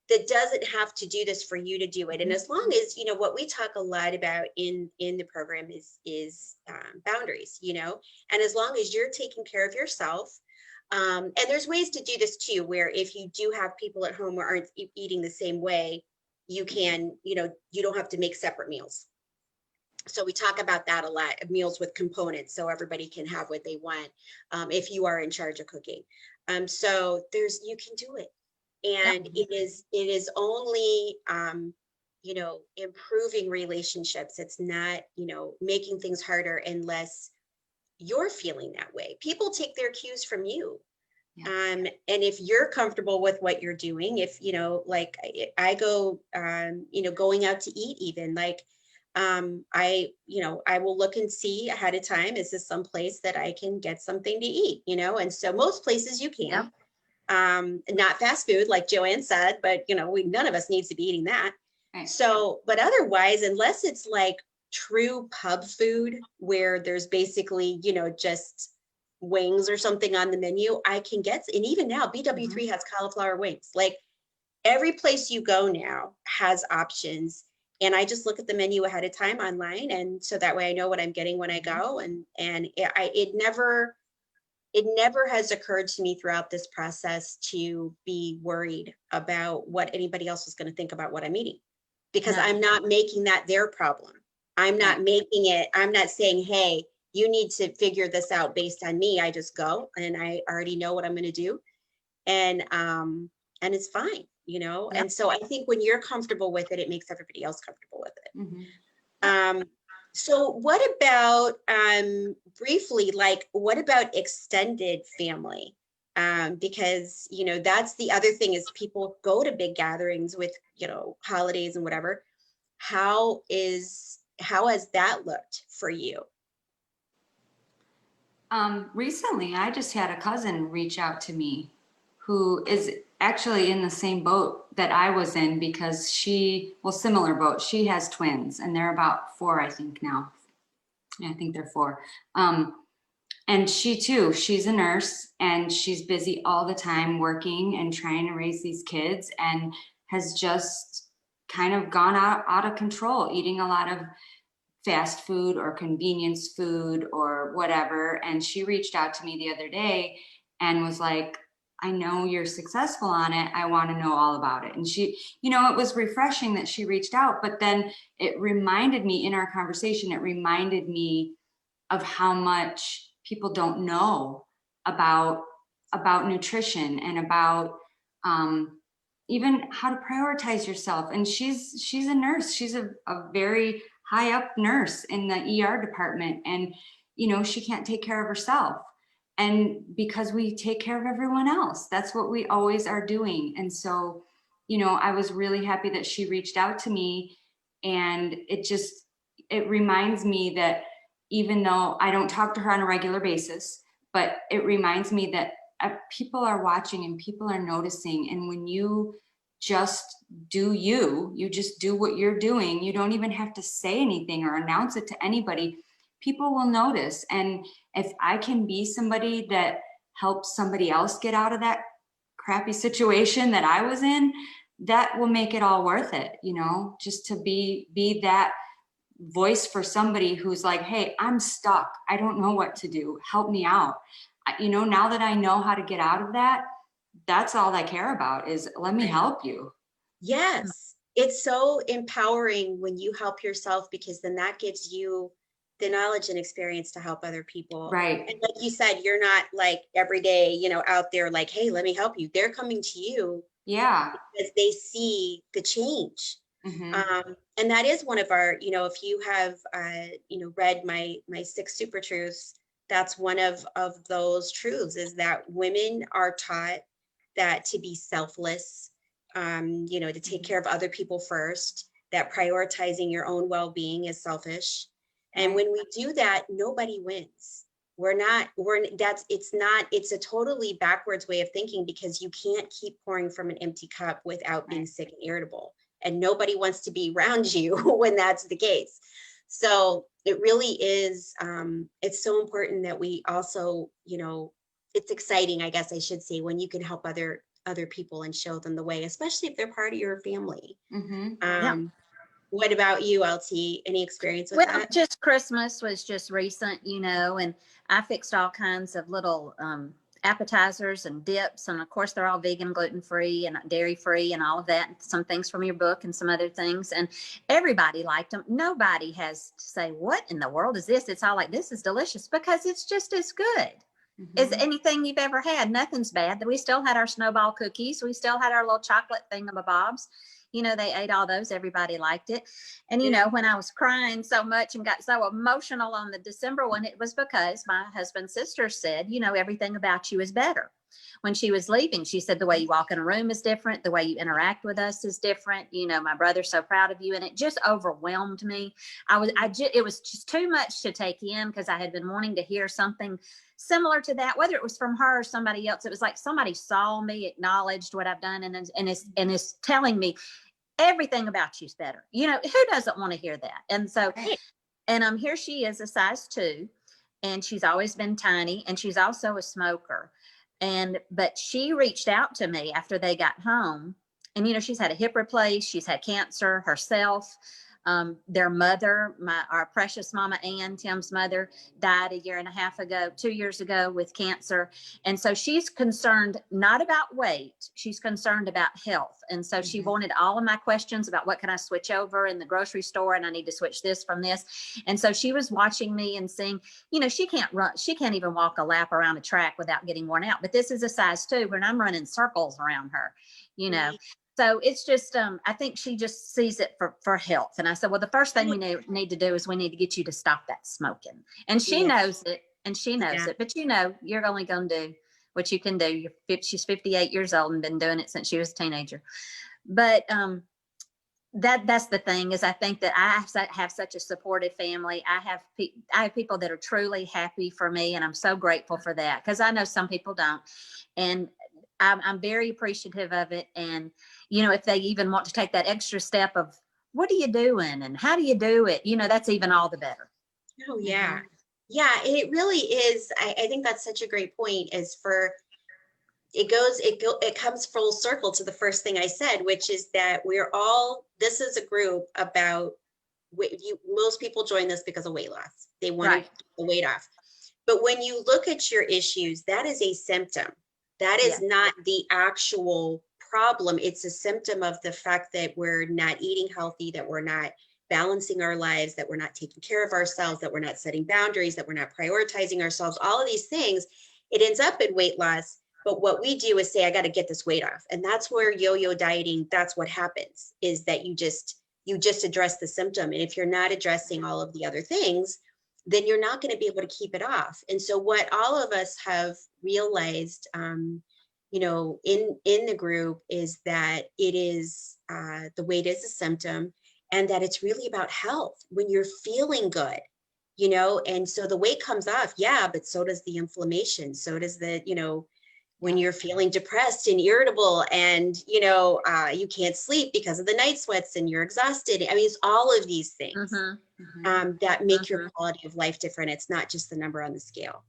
that doesn't have to do this for you to do it. And as long as, you know, what we talk a lot about in the program is boundaries, you know, and as long as you're taking care of yourself, and there's ways to do this too, where if you do have people at home who aren't eating the same way, you can, you know, you don't have to make separate meals. So we talk about that a lot, meals with components, so everybody can have what they want, if you are in charge of cooking. So you can do it, Yep. and it is only, you know, improving relationships. It's not, you know, making things harder unless you're feeling that way. People take their cues from you. Yeah. And if you're comfortable with what you're doing, if, you know, like I go, you know, going out to eat, even like, you know, I will look and see ahead of time, is this some place that I can get something to eat, you know? And so most places you Yep. can, not fast food, like Joanne said, but you know, none of us needs to be eating that. Right. So, but otherwise, unless it's like true pub food where there's basically, you know, just wings or something on the menu, I can get, and even now BW3 has cauliflower wings. Like every place you go now has options. And I just look at the menu ahead of time online. And so that way I know what I'm getting when I go. And it never has occurred to me throughout this process to be worried about what anybody else is going to think about what I'm eating, because No. I'm not making that their problem. I'm not Right. making it, I'm not saying, hey, you need to figure this out based on me. I just go and I already know what I'm going to do. And it's fine, you know? Yep. And so I think when you're comfortable with it, it makes everybody else comfortable with it. Mhm. Um, so what about, briefly, like, what about extended family? Because, you know, that's the other thing, is people go to big gatherings with, you know, holidays and whatever. How has that looked for you? Recently, I just had a cousin reach out to me who is actually in the same boat that I was in, because similar boat. She has twins and they're about 4, I think now. Yeah, I think they're 4. And she too, she's a nurse and she's busy all the time working and trying to raise these kids, and has just kind of gone out of control, eating a lot of fast food or convenience food or whatever. And she reached out to me the other day and was like, I know you're successful on it. I want to know all about it. And she, you know, it was refreshing that she reached out, but then it reminded me in our conversation, it reminded me of how much people don't know about nutrition and about even how to prioritize yourself. And she's a nurse. She's a very high up nurse in the ER department, and you know, she can't take care of herself. And because we take care of everyone else, that's what we always are doing. And so, you know, I was really happy that she reached out to me, and it reminds me that even though I don't talk to her on a regular basis, but it reminds me that people are watching and people are noticing. And when you just you just do what you're doing, you don't even have to say anything or announce it to anybody. People will notice. And if I can be somebody that helps somebody else get out of that crappy situation that I was in, that will make it all worth it, you know, just to be that voice for somebody who's like, hey, I'm stuck. I don't know what to do. Help me out. You know, now that I know how to get out of that, that's all I care about is let me help you. Yes, it's so empowering when you help yourself, because then that gives you the knowledge and experience to help other people. Right. And like you said, you're not like every day, you know, out there like, hey, let me help you. They're coming to you Yeah. because they see the change. Mm-hmm. And that is one of our, you know, if you have, you know, read my 6 super truths, that's one of those truths, is that women are taught that to be selfless, you know, to take care of other people first, that prioritizing your own well-being is selfish. And Right. when we do that, nobody wins. It's a totally backwards way of thinking, because you can't keep pouring from an empty cup without being Right. sick and irritable. and nobody wants to be around you when that's the case. So it really is, it's so important that we also, it's exciting, I guess I should say, when you can help other people and show them the way, especially if they're part of your family. Yeah. What about you, LT? Any experience with Well, that? just Christmas was just recent, and I fixed all kinds of little appetizers and dips. And of course, they're all vegan, gluten-free and dairy-free and all of that. Some things from your book and some other things. And everybody liked them. Nobody has to say, what in the world is this? It's all like, this is delicious, because it's just as good as anything you've ever had. Nothing's bad. We still had our snowball cookies. We still had our little chocolate thingamabobs. They ate all those. Everybody liked it. And, when I was crying so much and got so emotional on the December one, it was because my husband's sister said, everything about you is better. When she was leaving, she said, the way you walk in a room is different. The way you interact with us is different. My brother's so proud of you. And it just overwhelmed me. It was just too much to take in, because I had been wanting to hear something similar to that, whether it was from her or somebody else. It was like somebody saw me, acknowledged what I've done, and is telling me everything about you's better. Who doesn't want to hear that? And so, and here she is, a size 2, and she's always been tiny, and she's also a smoker. But she reached out to me after they got home, and she's had a hip replaced, she's had cancer herself. Their mother, our precious Mama Ann, Tim's mother, died 2 years ago with cancer. And so she's concerned not about weight, she's concerned about health. And so she wanted all of my questions about what can I switch over in the grocery store, and I need to switch this from this. And so she was watching me and seeing, she can't run, she can't even walk a lap around a track without getting worn out. But this is a size 2 when I'm running circles around her, So it's just, I think she just sees it for health. And I said, well, the first thing we need to do is we need to get you to stop that smoking. And she knows it, but you're only going to do what you can do. She's 58 years old and been doing it since she was a teenager. But that's the thing, is I think that I have such a supportive family. I have people that are truly happy for me, and I'm so grateful for that, because I know some people don't. And I'm very appreciative of it. And, if they even want to take that extra step of, what are you doing and how do you do it? That's even all the better. Oh, yeah. Yeah, it really is. I think that's such a great point, is it comes full circle to the first thing I said, which is that this is a group about, most people join this because of weight loss. They want to get the weight off. But when you look at your issues, that is a symptom. That is not the actual problem. It's a symptom of the fact that we're not eating healthy, that we're not balancing our lives, that we're not taking care of ourselves, that we're not setting boundaries, that we're not prioritizing ourselves. All of these things, it ends up in weight loss. But what we do is say, I got to get this weight off. And that's where yo-yo dieting, that's what happens, is that you just address the symptom. And if you're not addressing all of the other things, then you're not going to be able to keep it off. And so what all of us have realized, in the group, is that it is, the weight is a symptom, and that it's really about health when you're feeling good, and so the weight comes off. Yeah, but so does the inflammation. So does when you're feeling depressed and irritable, and, you can't sleep because of the night sweats and you're exhausted. I mean, it's all of these things that make your quality of life different. It's not just the number on the scale.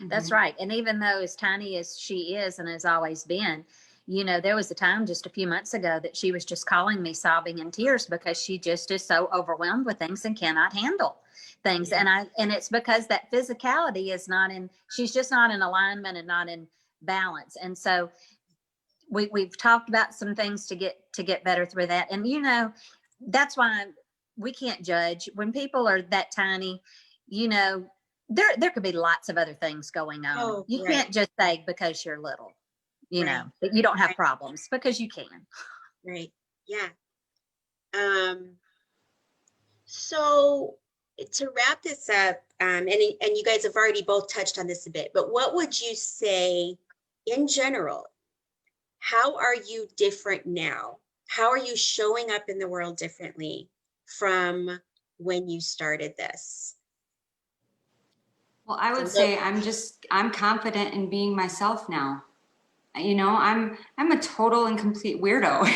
That's right. And even though as tiny as she is and has always been, there was a time just a few months ago that she was just calling me sobbing in tears, because she just is so overwhelmed with things and cannot handle things. And it's because that physicality is she's just not in alignment and not in balance. And so we've talked about some things to get better through that. And, that's why we can't judge when people are that tiny. There could be lots of other things going on. Oh, you can't just say because you're little, that you don't have problems, because you can. Right. Yeah. So to wrap this up, and you guys have already both touched on this a bit, but what would you say in general? How are you different now? How are you showing up in the world differently from when you started this? Well, I would say I'm confident in being myself now. I'm a total and complete weirdo.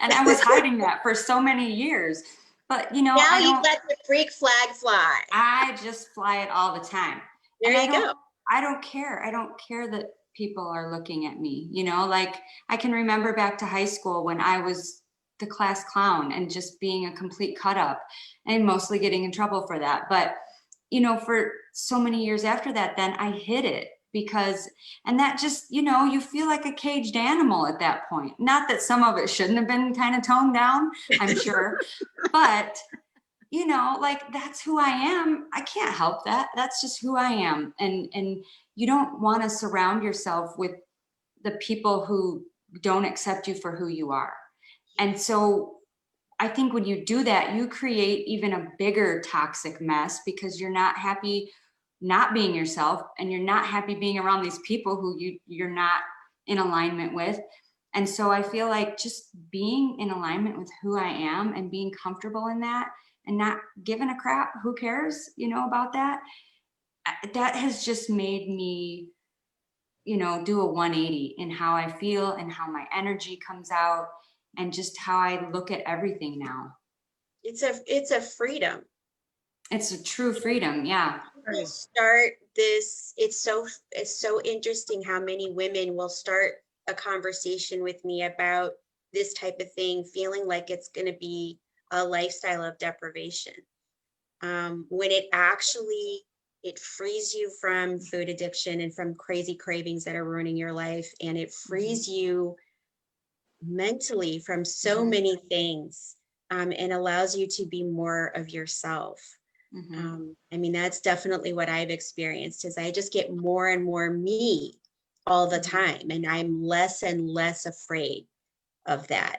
And I was hiding that for so many years. But, you know, Now you let the freak flag fly. I just fly it all the time. There And you go. I don't care. I don't care that people are looking at me, you know, like I can remember back to high school when I was the class clown and just being a complete cut up and mostly getting in trouble for that. But, you know, for so many years after that, then I hid it because, and that just, you know, you feel like a caged animal at that point. Not that some of it shouldn't have been kind of toned down, I'm sure, but you know, like that's who I am. I can't help that. That's just who I am. And you don't want to surround yourself with the people who don't accept you for who you are. And so I think when you do that, you create even a bigger toxic mess because you're not happy not being yourself and you're not happy being around these people who you're not in alignment with. And so I feel like just being in alignment with who I am and being comfortable in that and not giving a crap, who cares, you know, about that, that has just made me, you know, do a 180 in how I feel and how my energy comes out and just how I look at everything now. It's a freedom. It's a true freedom. Yeah. People start this, it's so interesting how many women will start a conversation with me about this type of thing, feeling like it's going to be a lifestyle of deprivation. When it frees you from food addiction and from crazy cravings that are ruining your life. And it frees you mentally from so many things, and allows you to be more of yourself. I mean, that's definitely what I've experienced is I just get more and more me all the time. And I'm less and less afraid of that.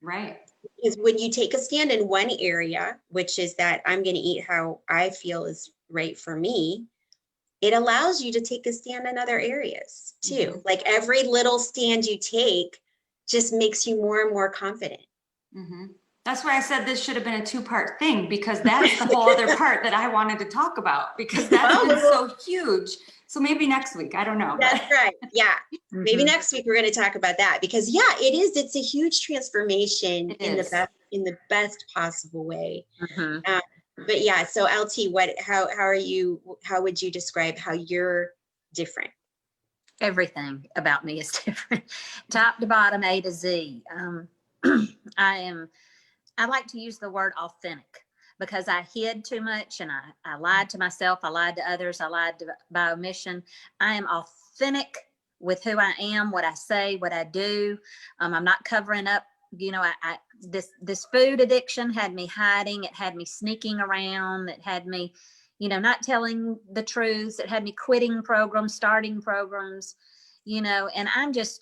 Right. Because when you take a stand in one area, which is that I'm going to eat how I feel is right for me, it allows you to take a stand in other areas too. Like every little stand you take just makes you more and more confident. That's why I said this should have been a 2-part thing, because that's the whole other part that I wanted to talk about, because that's been so huge. So maybe next week, I don't know. That's right. Yeah. Maybe next week we're going to talk about that because yeah, it's a huge transformation in the best possible way. But yeah, so LT, how would you describe how you're different? Everything about me is different, top to bottom, A to Z. I like to use the word authentic because I hid too much and I lied to myself. I lied to others. I lied by omission. I am authentic with who I am, what I say, what I do. I'm not covering up. You know, this food addiction had me hiding. It had me sneaking around. It had me, you know, not telling the truth. It had me quitting programs, starting programs, you know, and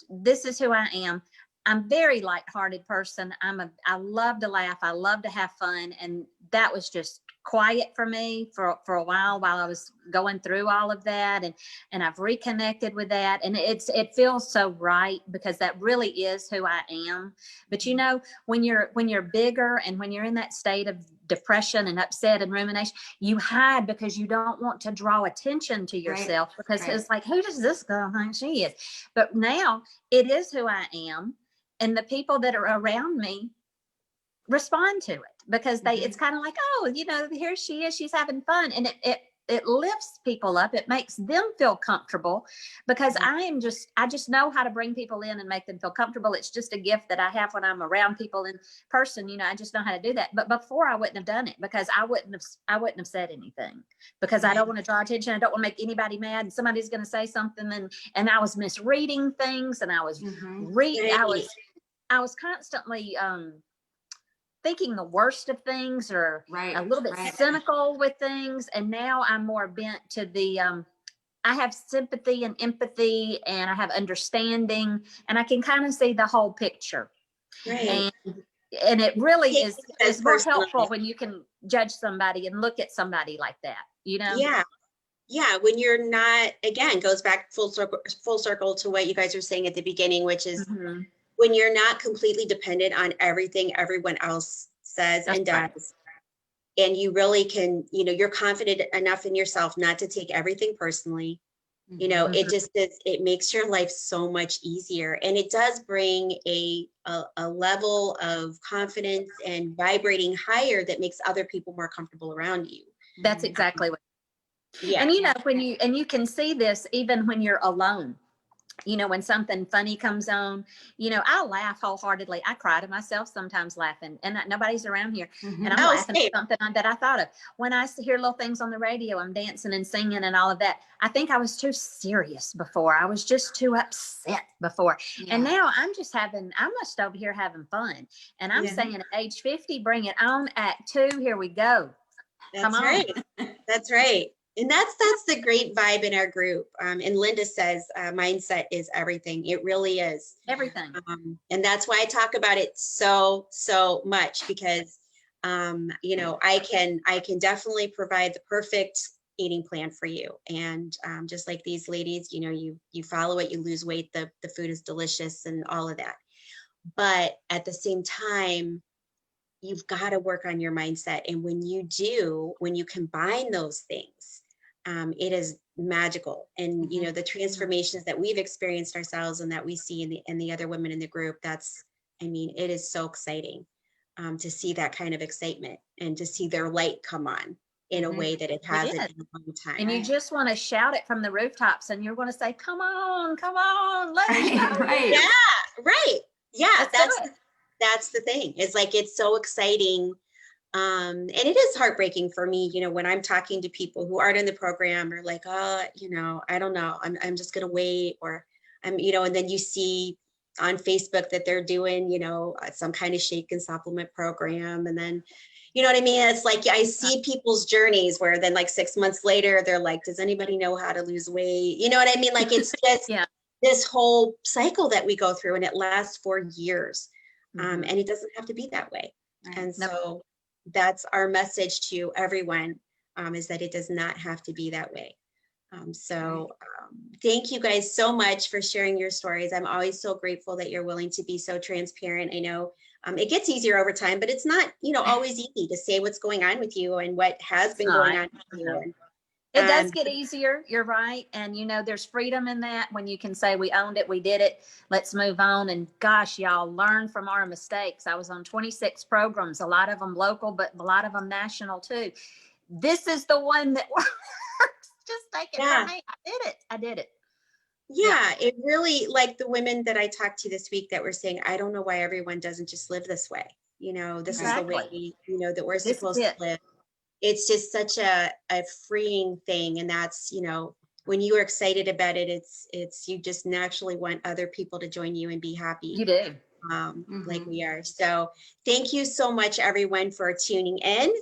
this is who I am. I'm a very lighthearted person. I love to laugh. I love to have fun. And that was just quiet for me for a while I was going through all of that. And I've reconnected with that. And it feels so right because that really is who I am. But you know, when you're bigger and when you're in that state of depression and upset and rumination, you hide because you don't want to draw attention to yourself because it's like, who does this girl think she is? But now it is who I am. And the people that are around me respond to it because it's kind of like, oh, you know, here she is, she's having fun. And it lifts people up. It makes them feel comfortable because I just know how to bring people in and make them feel comfortable. It's just a gift that I have when I'm around people in person. You know, I just know how to do that. But before I wouldn't have done it because I wouldn't have said anything because I don't want to draw attention. I don't want to make anybody mad and somebody's going to say something. And I was misreading things and I was I was constantly thinking the worst of things or a little bit cynical with things. And now I'm more bent to the, I have sympathy and empathy and I have understanding and I can kind of see the whole picture. And it really is more helpful when you can judge somebody and look at somebody like that, you know? Yeah. When you're not, again, goes back full circle to what you guys were saying at the beginning, which is when you're not completely dependent on everything everyone else says and does, and you really can, you know, you're confident enough in yourself not to take everything personally, You know, Mhm. it just is, it makes your life so much easier, and it does bring a level of confidence and vibrating higher that makes other people more comfortable around you. That's exactly what. Yeah. And you know, when you can see this even when you're alone. You know, when something funny comes on, you know, I'll laugh wholeheartedly. I cry to myself sometimes laughing, and nobody's around here, and I'm Oh, laughing same. at something that I thought of. When I hear little things on the radio, I'm dancing and singing and all of that. I think I was too serious before. I was just too upset before. And now I'm just I'm just over here having fun. And I'm Yeah. saying at age 50, bring it on. Act 2, here we go. Come That's on. right. That's right. And that's the great vibe in our group. And Linda says mindset is everything. It really is. Everything. And that's why I talk about it so much, because you know, I can definitely provide the perfect eating plan for you. And just like these ladies, you know, you follow it, you lose weight, the food is delicious and all of that. But at the same time, you've got to work on your mindset. And when you do, when you combine those things, it is magical. And, you know, the transformations that we've experienced ourselves and that we see in the other women in the group, I mean, it is so exciting to see that kind of excitement and to see their light come on in a way that it hasn't in a long time. And you just want to shout it from the rooftops, and you're going to say, come on, let's go. Right. Yeah, right. Yeah, Let's do it. that's the thing. It's like, it's so exciting. And it is heartbreaking for me, you know, when I'm talking to people who aren't in the program, or like, oh, you know, I don't know, I'm just going to wait, or you know, and then you see on Facebook that they're doing, you know, some kind of shake and supplement program. And then, you know what I mean? It's like, I see people's journeys where then like 6 months later, they're like, does anybody know how to lose weight? You know what I mean? Like, it's just this whole cycle that we go through, and it lasts for years. And it doesn't have to be that way. And so that's our message to everyone, is that it does not have to be that way. Thank you guys so much for sharing your stories. I'm always so grateful that you're willing to be so transparent. I know it gets easier over time, but it's not, you know, always easy to say what's going on with you and what has been going on with you. And, it does get easier. You're right. And, you know, there's freedom in that when you can say, we owned it, we did it, let's move on. And gosh, y'all, learn from our mistakes. I was on 26 programs, a lot of them local, but a lot of them national too. This is the one that works. Just take it from me. I did it. Yeah, it really, like the women that I talked to this week that were saying, I don't know why everyone doesn't just live this way. You know, this is the way, you know, that we're supposed to live. It's just such a freeing thing. And that's, you know, when you are excited about it, it's you just naturally want other people to join you and be happy. You do. Like we are. So thank you so much, everyone, for tuning in.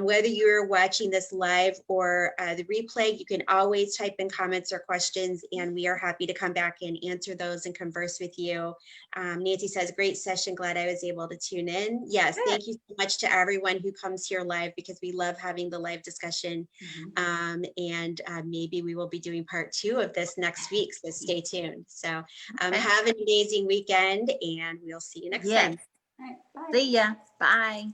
Whether you're watching this live or the replay, you can always type in comments or questions, and we are happy to come back and answer those and converse with you. Nancy says, great session. Glad I was able to tune in. Yes, thank you so much to everyone who comes here live, because we love having the live discussion. And maybe we will be doing part 2 of this next week. So stay tuned. So have an amazing weekend, and we'll see you next time. All right, bye. See ya. Bye.